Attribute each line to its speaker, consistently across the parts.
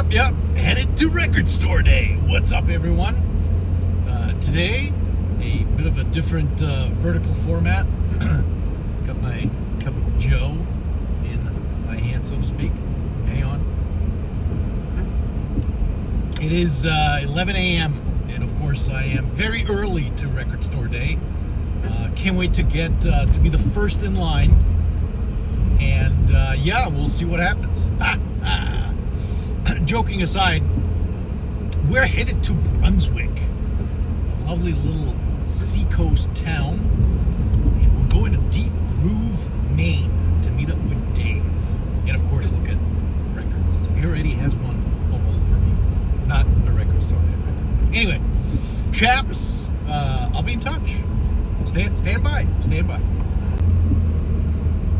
Speaker 1: Yep, headed to record store day. What's up, everyone? Today, a bit of a different vertical format. Got my cup of Joe in my hand, so to speak. Hang on. It is 11 a.m. and of course I am very early to record store day. Can't wait to get to be the first in line, and yeah, we'll see what happens. Joking aside, we're headed to Brunswick, a lovely little seacoast town, and we're going to Deep Groove, Maine to meet up with Dave, and of course look at records. He already has one almost for me, not a record store day record. Anyway, chaps, I'll be in touch. Stand by.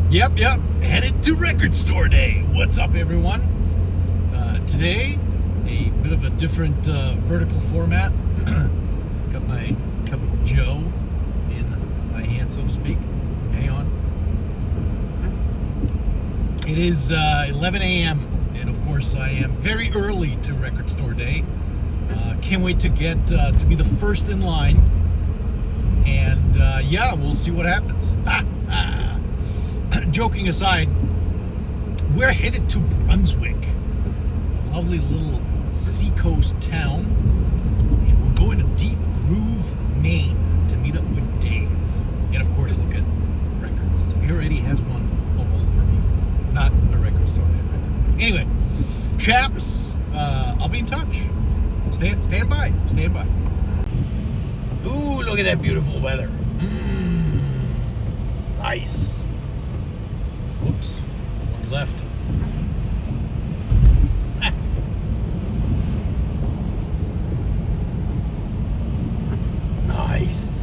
Speaker 1: Yep, headed to record store day. What's up, everyone? Today, a bit of a different vertical format. Got my cup of Joe in my hand, so to speak. Hang on. It is 11 a.m. and of course I am very early to record store day. Can't wait to get to be the first in line, and yeah, we'll see what happens. Joking aside, we're headed to Brunswick, a lovely little seacoast town, and we're going to Deep Groove, Maine to meet up with Dave, and of course look at records. He already has one almost for me, not a record store day record. Anyway, chaps, I'll be in touch. Stand by. Ooh, look at that beautiful weather. Nice. Whoops, one left. Nice.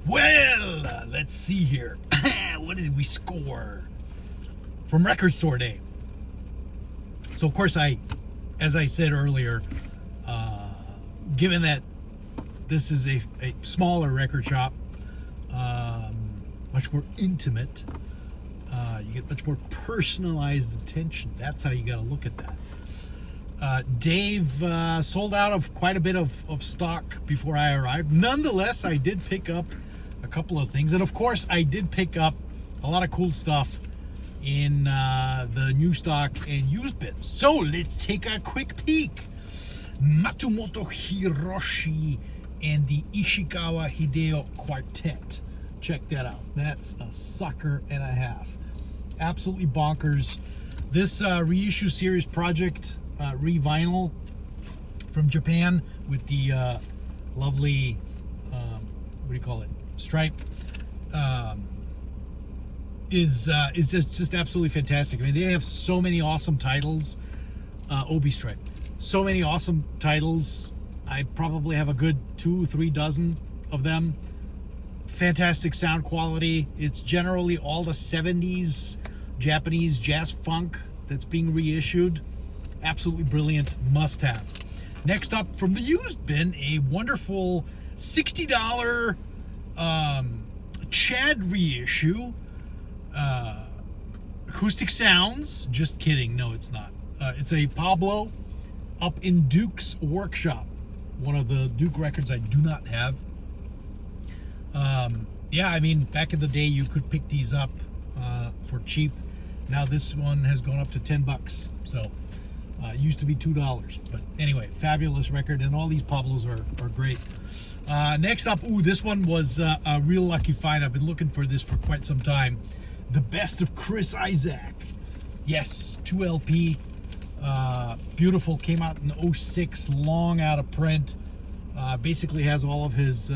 Speaker 1: Well, let's see here. What did we score from record store day? So, of course, as I said earlier, given that this is a smaller record shop, much more intimate, you get much more personalized attention. That's how you got to look at that. Dave sold out of quite a bit of stock before I arrived. Nonetheless, I did pick up a couple of things, and of course I did pick up a lot of cool stuff in the new stock and used bins. So let's take a quick peek. Matsumoto Hiroshi and the Ishikawa Hideo Quartet. Check that out. That's a sucker and a half. Absolutely bonkers. This reissue series project, re-vinyl from Japan with the lovely, what do you call it, stripe, is just absolutely fantastic. I mean, they have so many awesome titles. Obi stripe, so many awesome titles. I probably have a good 2-3 dozen of them. Fantastic sound quality. It's generally all the 70s Japanese jazz funk that's being reissued. Absolutely brilliant, must have. Next up from the used bin, a wonderful $60 Chad reissue. Acoustic Sounds. Just kidding. No, it's not. It's a Pablo up in Duke's workshop. One of the Duke records I do not have. Yeah, I mean, back in the day, you could pick these up for cheap. Now this one has gone up to $10. So it used to be $2. But anyway, fabulous record, and all these Pablos are great. Next up, this one was a real lucky find. I've been looking for this for quite some time. The Best of Chris Isaak. Yes, 2 LP. Beautiful. Came out in 06, long out of print. Basically has all of his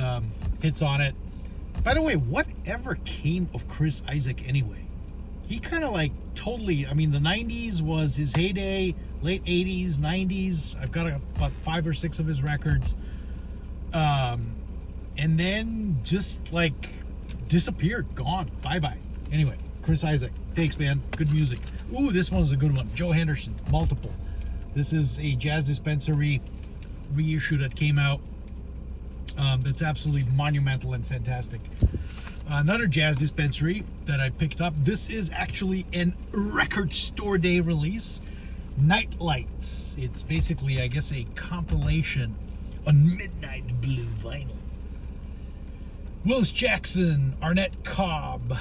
Speaker 1: hits on it. By the way, whatever came of Chris Isaak anyway? He kind of like totally, I mean, the 90s was his heyday, late 80s, 90s. I've got about 5 or 6 of his records. And then just like disappeared, gone, bye-bye. Anyway, Chris Isaak, thanks, man. Good music. This one is a good one. Joe Henderson, Multiple. This is a Jazz Dispensary reissue that came out. That's absolutely monumental and fantastic. Another Jazz Dispensary that I picked up. This is actually an Record Store Day release. Night Lights. It's basically, I guess, a compilation on Midnight Blue vinyl. Willis Jackson, Arnett Cobb,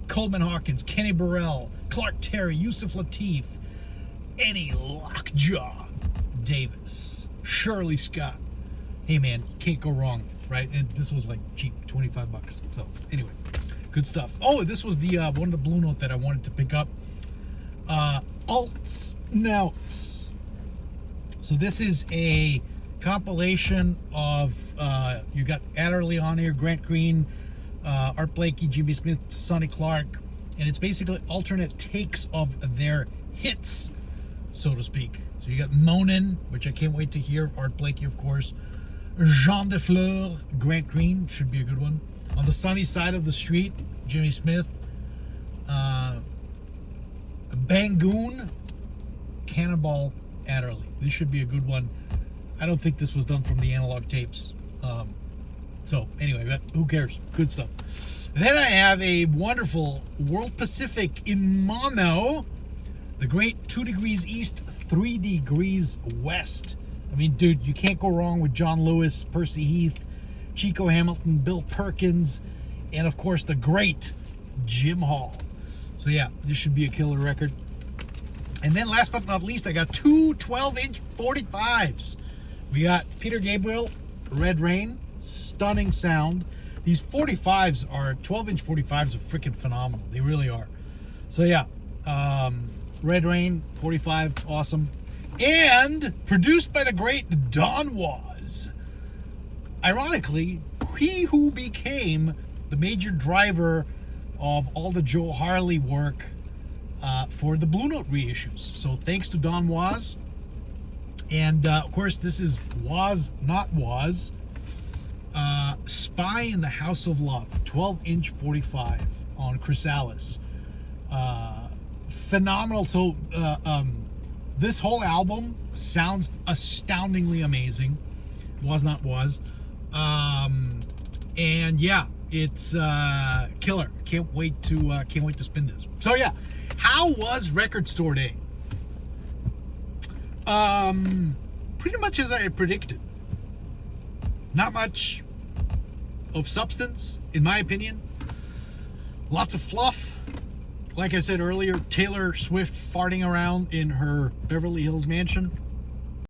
Speaker 1: Coleman Hawkins, Kenny Burrell, Clark Terry, Yusuf Lateef, Eddie Lockjaw Davis, Shirley Scott. Hey man, can't go wrong, right? And this was like cheap, $25. So anyway, good stuff. This was the one of the Blue Note that I wanted to pick up. Alts Nouts. So this is a compilation of you got Adderley on here, Grant Green, Art Blakey, Jimmy Smith, Sonny Clark, and it's basically alternate takes of their hits, so to speak. So you got Monin, which I can't wait to hear, Art Blakey, of course. Jean de Fleur, Grant Green, should be a good one. On the Sunny Side of the Street, Jimmy Smith. Bangoon, Cannonball Adderley. This should be a good one. I don't think this was done from the analog tapes. So anyway, but who cares? Good stuff. And then I have a wonderful World Pacific in mono. The great 2 degrees east, 3 degrees west. I mean, dude, you can't go wrong with John Lewis, Percy Heath, Chico Hamilton, Bill Perkins, and of course the great Jim Hall. So yeah, this should be a killer record. And then last but not least, I got 2 12-inch 45s. We got Peter Gabriel, Red Rain, stunning sound. These 45s are, 12-inch 45s are freaking phenomenal. They really are. So yeah, Red Rain, 45, awesome. And produced by the great Don Was. Ironically, he who became the major driver of all the Joe Harley work for the Blue Note reissues. So thanks to Don Was. And of course, this is Was Not Was. Spy in the House of Love, 12-inch 45 on Chrysalis. Phenomenal. So this whole album sounds astoundingly amazing. Was Not Was. And yeah, it's killer. Can't wait to spin this. So yeah, how was Record Store Day? Pretty much as I had predicted. Not much of substance, in my opinion. Lots of fluff. Like I said earlier, Taylor Swift farting around in her Beverly Hills mansion.